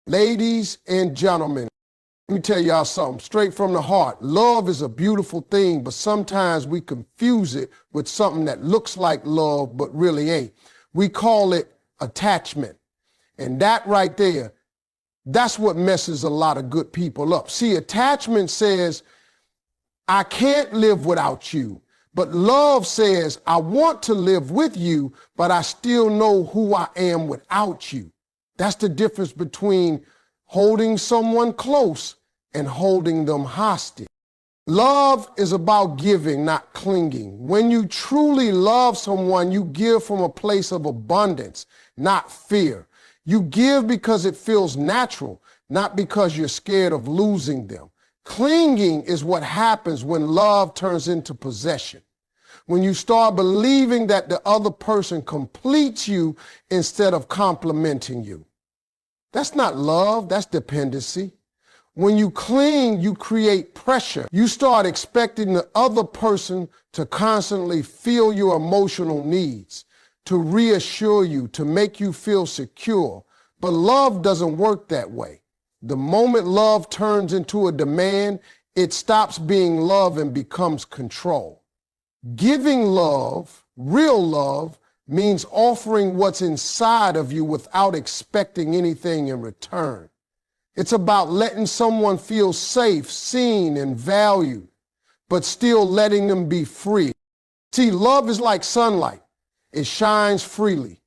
Ladies and gentlemen, let me tell y'all something straight from the heart. Love is a beautiful thing, but sometimes we confuse it with something that looks like love but really ain't. We call it attachment. And that right there, that's what messes a lot of good people up. See, attachment says, I can't live without you. But love says, I want to live with you, but I still know who I am without you. That's the difference between holding someone close and holding them hostage. Love is about giving, not clinging. When you truly love someone, you give from a place of abundance, not fear. You give because it feels natural, not because you're scared of losing them. Clinging is what happens when love turns into possession. When you start believing that the other person completes you instead of complimenting you. That's not love, that's dependency. When you cling, you create pressure. You start expecting the other person to constantly feel your emotional needs, to reassure you, to make you feel secure. But love doesn't work that way. The moment love turns into a demand, it stops being love and becomes control. Giving love, real love, means offering what's inside of you without expecting anything in return. It's about letting someone feel safe, seen, and valued, but still letting them be free. See, love is like sunlight. It shines freely.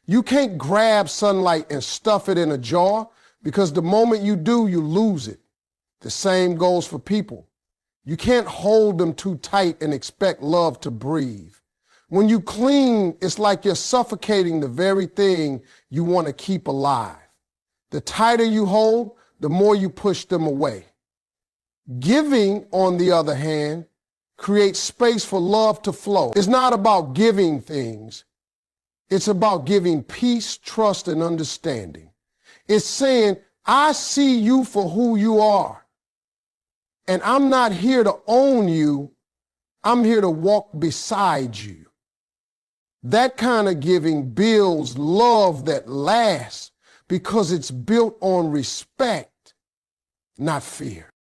You can't grab sunlight and stuff it in a jar because the moment you do, you lose it. The same goes for people. You can't hold them too tight and expect love to breathe. When you cling, it's like you're suffocating the very thing you want to keep alive. The tighter you hold, the more you push them away. Giving, on the other hand, creates space for love to flow. It's not about giving things. It's about giving peace, trust, and understanding. It's saying, I see you for who you are. And I'm not here to own you. I'm here to walk beside you. That kind of giving builds love that lasts because it's built on respect, not fear.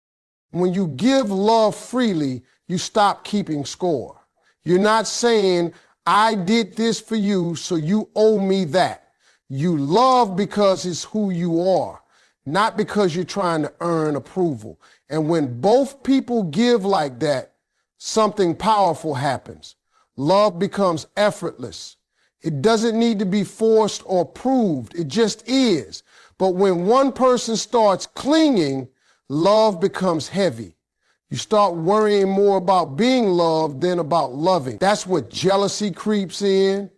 When you give love freely, you stop keeping score. You're not saying, I did this for you, so you owe me that. You love because it's who you are, not because you're trying to earn approval. And when both people give like that, something powerful happens. Love becomes effortless. It doesn't need to be forced or proved. It just is. But when one person starts clinging, love becomes heavy. You start worrying more about being loved than about loving. That's what jealousy creeps in,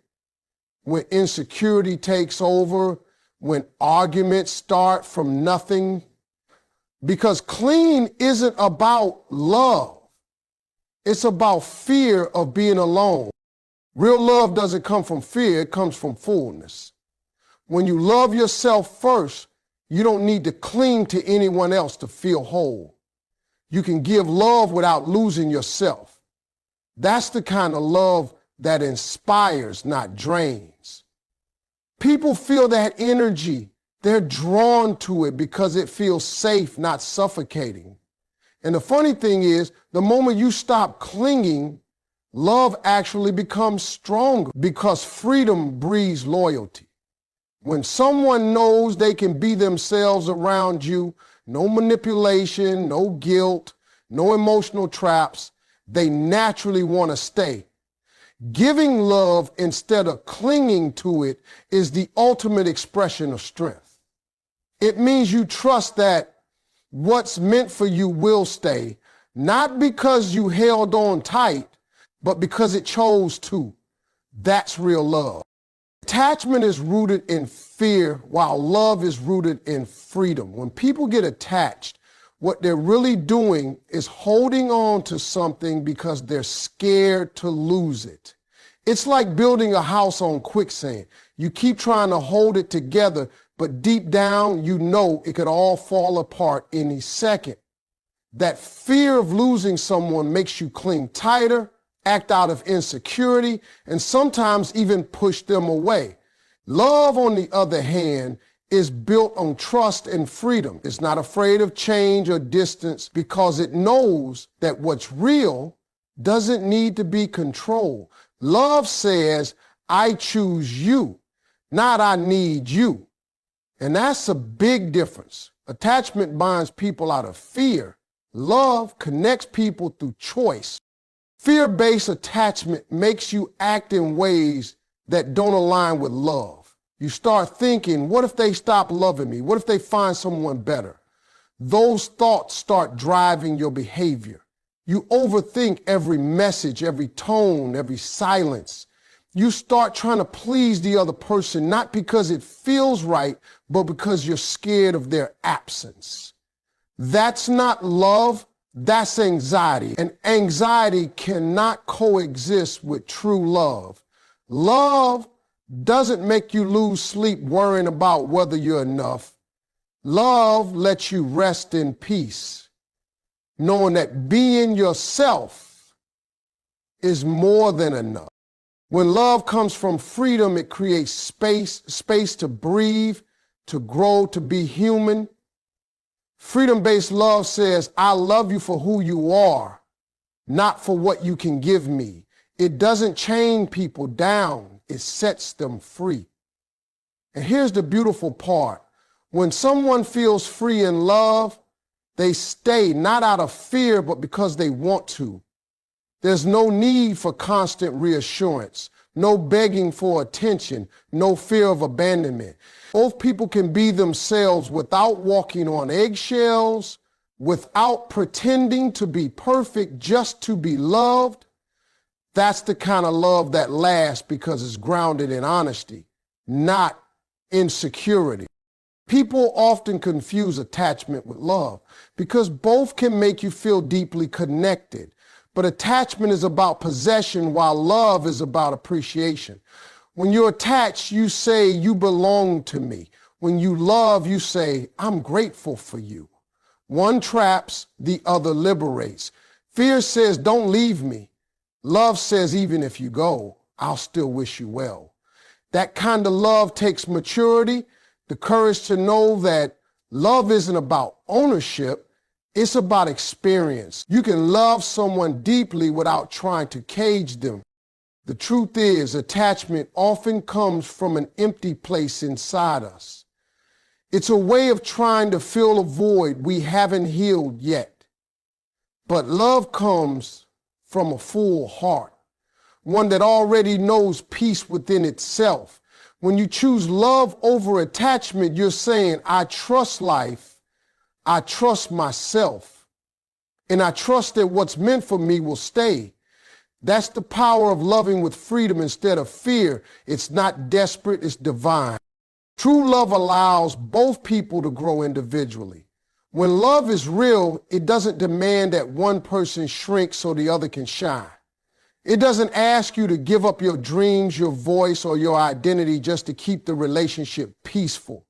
when insecurity takes over, when arguments start from nothing. Because clinging isn't about love. It's about fear of being alone. Real love doesn't come from fear, it comes from fullness. When you love yourself first, you don't need to cling to anyone else to feel whole. You can give love without losing yourself. That's the kind of love that inspires, not drains. People feel that energy. They're drawn to it because it feels safe, not suffocating. And the funny thing is, the moment you stop clinging, love actually becomes stronger because freedom breeds loyalty. When someone knows they can be themselves around you, no manipulation, no guilt, no emotional traps, they naturally want to stay. Giving love instead of clinging to it is the ultimate expression of strength. It means you trust that what's meant for you will stay, not because you held on tight, but because it chose to. That's real love. Attachment is rooted in fear, while love is rooted in freedom. When people get attached, what they're really doing is holding on to something because they're scared to lose it. It's like building a house on quicksand. You keep trying to hold it together, but deep down, you know it could all fall apart any second. That fear of losing someone makes you cling tighter, act out of insecurity, and sometimes even push them away. Love, on the other hand, is built on trust and freedom. It's not afraid of change or distance because it knows that what's real doesn't need to be controlled. Love says, I choose you, not I need you. And that's a big difference. Attachment binds people out of fear. Love connects people through choice. Fear-based attachment makes you act in ways that don't align with love. You start thinking, what if they stop loving me? What if they find someone better? Those thoughts start driving your behavior. You overthink every message, every tone, every silence. You start trying to please the other person, not because it feels right, but because you're scared of their absence. That's not love, that's anxiety. And anxiety cannot coexist with true love. Love doesn't make you lose sleep worrying about whether you're enough. Love lets you rest in peace, knowing that being yourself is more than enough. When love comes from freedom, it creates space to breathe, to grow, to be human. Freedom-based love says, I love you for who you are, not for what you can give me. It doesn't chain people down, it sets them free. And here's the beautiful part. When someone feels free in love, they stay not out of fear, but because they want to. There's no need for constant reassurance, no begging for attention, no fear of abandonment. Both people can be themselves without walking on eggshells, without pretending to be perfect just to be loved. That's the kind of love that lasts because it's grounded in honesty, not insecurity. People often confuse attachment with love because both can make you feel deeply connected. But attachment is about possession while love is about appreciation. When you're attached, you say, you belong to me. When you love, you say, I'm grateful for you. One traps, the other liberates. Fear says, don't leave me. Love says, even if you go, I'll still wish you well. That kind of love takes maturity, the courage to know that love isn't about ownership. It's about experience. You can love someone deeply without trying to cage them. The truth is, attachment often comes from an empty place inside us. It's a way of trying to fill a void we haven't healed yet. But love comes from a full heart, one that already knows peace within itself. When you choose love over attachment, you're saying, I trust life. I trust myself, and I trust that what's meant for me will stay. That's the power of loving with freedom instead of fear. It's not desperate, it's divine. True love allows both people to grow individually. When love is real, it doesn't demand that one person shrink so the other can shine. It doesn't ask you to give up your dreams, your voice, or your identity just to keep the relationship peaceful.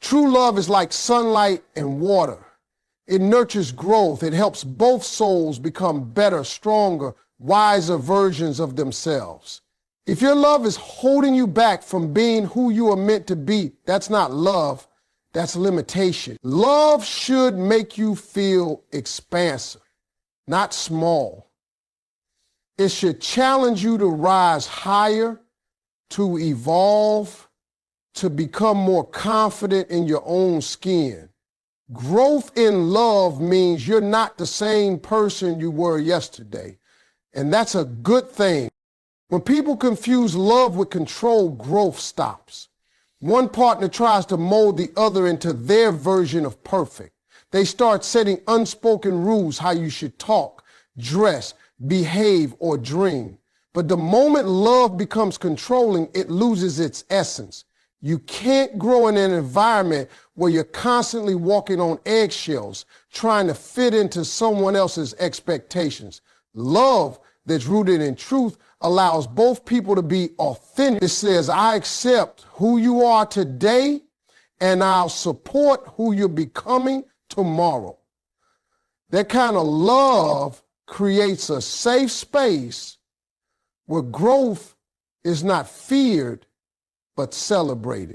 True love is like sunlight and water. It nurtures growth. It helps both souls become better, stronger, wiser versions of themselves. If your love is holding you back from being who you are meant to be, that's not love, that's limitation. Love should make you feel expansive, not small. It should challenge you to rise higher, to evolve, to become more confident in your own skin. Growth in love means you're not the same person you were yesterday, and that's a good thing. When people confuse love with control, growth stops. One partner tries to mold the other into their version of perfect. They start setting unspoken rules how you should talk, dress, behave, or dream. But the moment love becomes controlling, it loses its essence. You can't grow in an environment where you're constantly walking on eggshells, trying to fit into someone else's expectations. Love that's rooted in truth allows both people to be authentic. It says, I accept who you are today, and I'll support who you're becoming tomorrow. That kind of love creates a safe space where growth is not feared, but celebrated.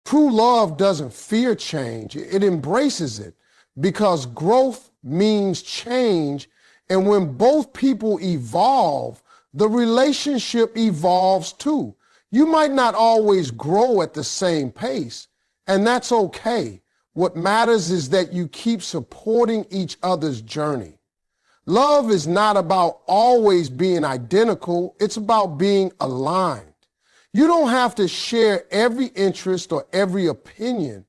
True love doesn't fear change, it embraces it because growth means change. And when both people evolve, the relationship evolves too. You might not always grow at the same pace, and that's okay. What matters is that you keep supporting each other's journey. Love is not about always being identical, it's about being aligned. You don't have to share every interest or every opinion,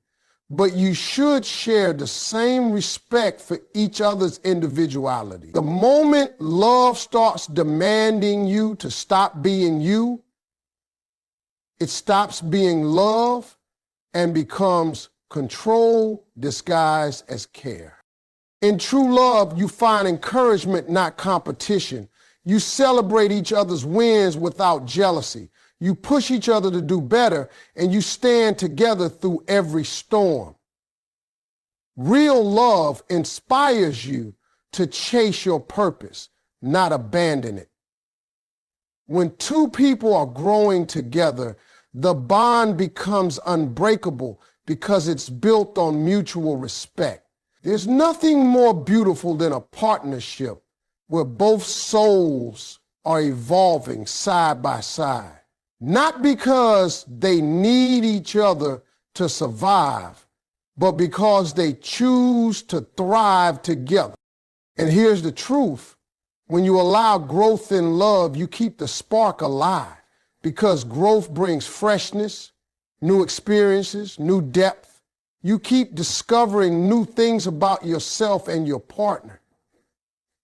but you should share the same respect for each other's individuality. The moment love starts demanding you to stop being you, it stops being love and becomes control disguised as care. In true love, you find encouragement, not competition. You celebrate each other's wins without jealousy. You push each other to do better, and you stand together through every storm. Real love inspires you to chase your purpose, not abandon it. When two people are growing together, the bond becomes unbreakable because it's built on mutual respect. There's nothing more beautiful than a partnership where both souls are evolving side by side. Not because they need each other to survive, but because they choose to thrive together. And here's the truth. When you allow growth in love, you keep the spark alive because growth brings freshness, new experiences, new depth. You keep discovering new things about yourself and your partner.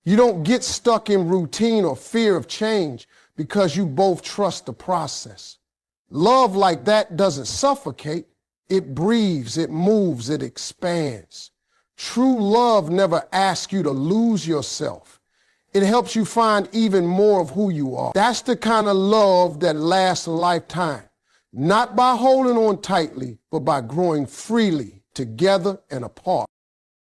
You don't get stuck in routine or fear of change because you both trust the process. Love like that doesn't suffocate. It breathes, it moves, it expands. True love never asks you to lose yourself. It helps you find even more of who you are. That's the kind of love that lasts a lifetime. Not by holding on tightly, but by growing freely, together and apart.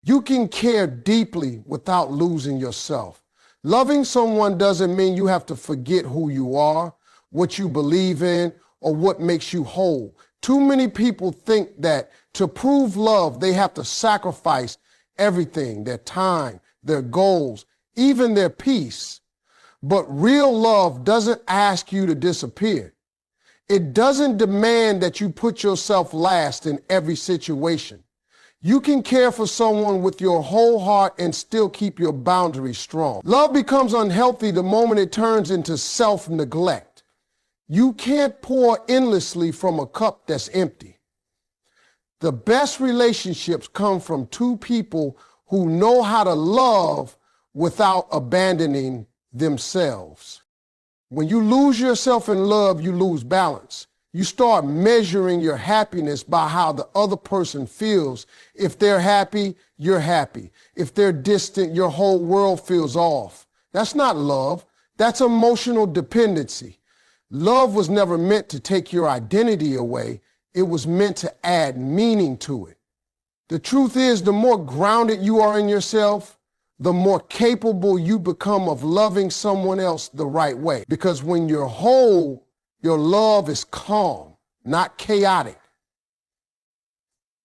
You can care deeply without losing yourself. Loving someone doesn't mean you have to forget who you are, what you believe in, or what makes you whole. Too many people think that to prove love, they have to sacrifice everything, their time, their goals, even their peace. But real love doesn't ask you to disappear. It doesn't demand that you put yourself last in every situation. You can care for someone with your whole heart and still keep your boundaries strong. Love becomes unhealthy the moment it turns into self-neglect. You can't pour endlessly from a cup that's empty. The best relationships come from two people who know how to love without abandoning themselves. When you lose yourself in love, you lose balance. You start measuring your happiness by how the other person feels. If they're happy, you're happy. If they're distant, your whole world feels off. That's not love. That's emotional dependency. Love was never meant to take your identity away. It was meant to add meaning to it. The truth is, the more grounded you are in yourself, the more capable you become of loving someone else the right way. Because when you're whole, your love is calm, not chaotic.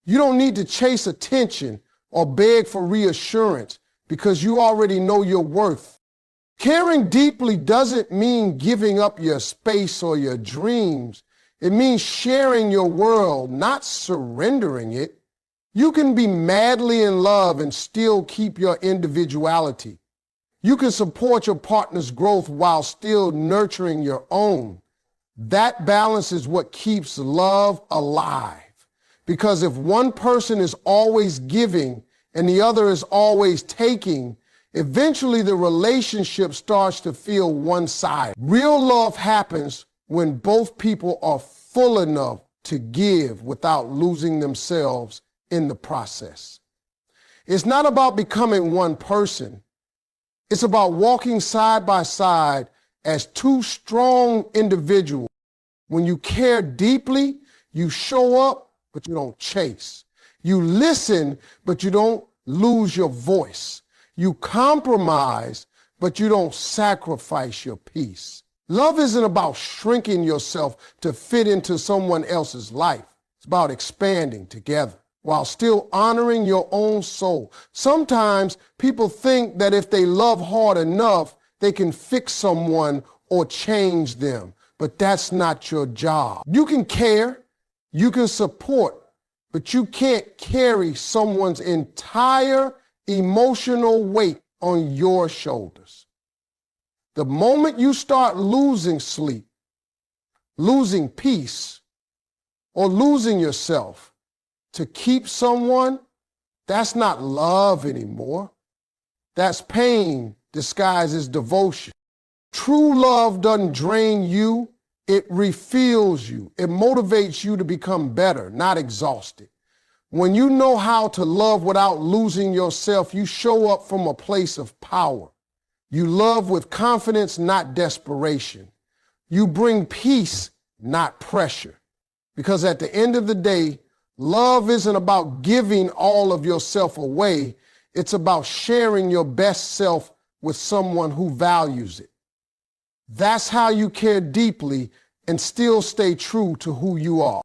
You don't need to chase attention or beg for reassurance because you already know your worth. Caring deeply doesn't mean giving up your space or your dreams. It means sharing your world, not surrendering it. You can be madly in love and still keep your individuality. You can support your partner's growth while still nurturing your own. That balance is what keeps love alive. Because if one person is always giving and the other is always taking, eventually the relationship starts to feel one-sided. Real love happens when both people are full enough to give without losing themselves in the process. It's not about becoming one person. It's about walking side by side as two strong individuals. When you care deeply, you show up, but you don't chase. You listen, but you don't lose your voice. You compromise, but you don't sacrifice your peace. Love isn't about shrinking yourself to fit into someone else's life. It's about expanding together while still honoring your own soul. Sometimes people think that if they love hard enough, they can fix someone or change them, but that's not your job. You can care, you can support, but you can't carry someone's entire emotional weight on your shoulders. The moment you start losing sleep, losing peace, or losing yourself to keep someone, that's not love anymore. That's pain disguised as devotion. True love doesn't drain you, it refills you. It motivates you to become better, not exhausted. When you know how to love without losing yourself, you show up from a place of power. You love with confidence, not desperation. You bring peace, not pressure. Because at the end of the day, love isn't about giving all of yourself away. It's about sharing your best self with someone who values it. That's how you care deeply and still stay true to who you are.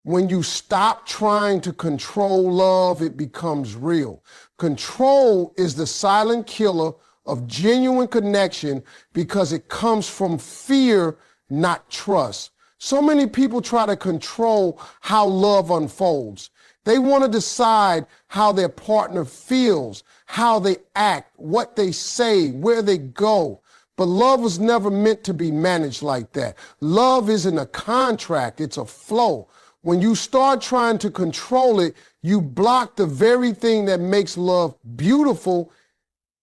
When you stop trying to control love, it becomes real. Control is the silent killer of genuine connection because it comes from fear, not trust. So many people try to control how love unfolds. They want to decide how their partner feels, how they act, what they say, where they go. But love was never meant to be managed like that. Love isn't a contract, it's a flow. When you start trying to control it, you block the very thing that makes love beautiful.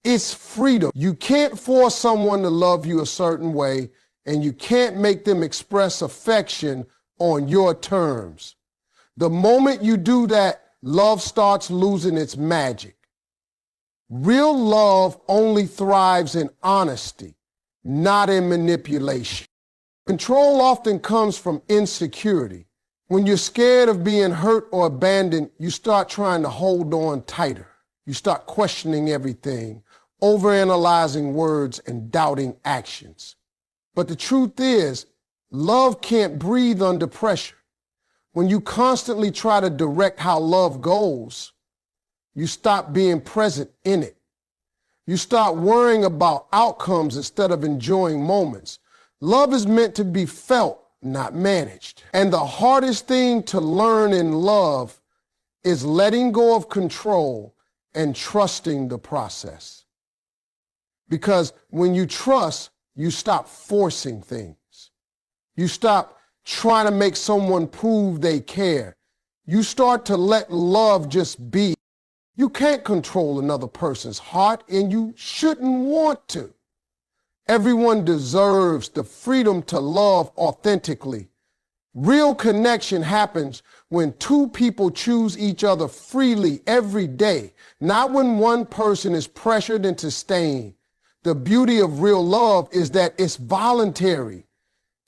It's freedom. You can't force someone to love you a certain way, and you can't make them express affection on your terms. The moment you do that, love starts losing its magic. Real love only thrives in honesty, not in manipulation. Control often comes from insecurity. When you're scared of being hurt or abandoned, you start trying to hold on tighter. You start questioning everything, overanalyzing words and doubting actions. But the truth is, love can't breathe under pressure. When you constantly try to direct how love goes, you stop being present in it. You start worrying about outcomes instead of enjoying moments. Love is meant to be felt, not managed. And the hardest thing to learn in love is letting go of control and trusting the process. Because when you trust, you stop forcing things. You stop trying to make someone prove they care. You start to let love just be. You can't control another person's heart, and you shouldn't want to. Everyone deserves the freedom to love authentically. Real connection happens when two people choose each other freely every day, not when one person is pressured into staying. The beauty of real love is that it's voluntary.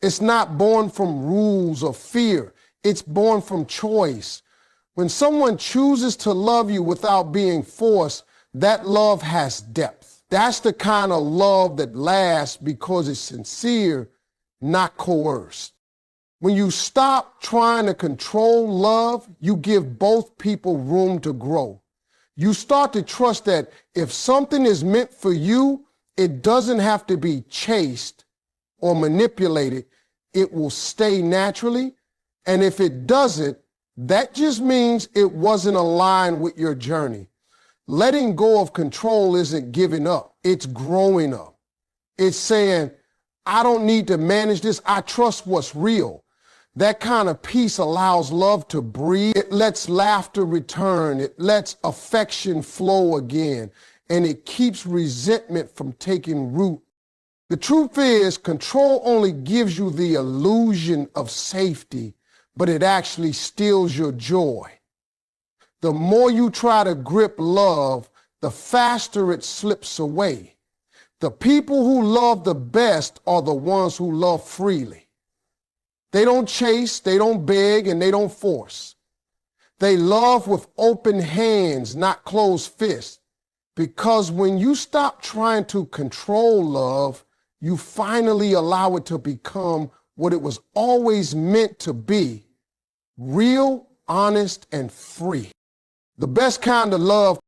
It's not born from rules or fear. It's born from choice. When someone chooses to love you without being forced, that love has depth. That's the kind of love that lasts because it's sincere, not coerced. When you stop trying to control love, you give both people room to grow. You start to trust that if something is meant for you, it doesn't have to be chased or manipulated. It will stay naturally. And if it doesn't, that just means it wasn't aligned with your journey. Letting go of control isn't giving up. It's growing up. It's saying, I don't need to manage this. I trust what's real. That kind of peace allows love to breathe. It lets laughter return. It lets affection flow again. And it keeps resentment from taking root. The truth is, control only gives you the illusion of safety, but it actually steals your joy. The more you try to grip love, the faster it slips away. The people who love the best are the ones who love freely. They don't chase, they don't beg, and they don't force. They love with open hands, not closed fists. Because when you stop trying to control love, you finally allow it to become what it was always meant to be: real, honest, and free. The best kind of love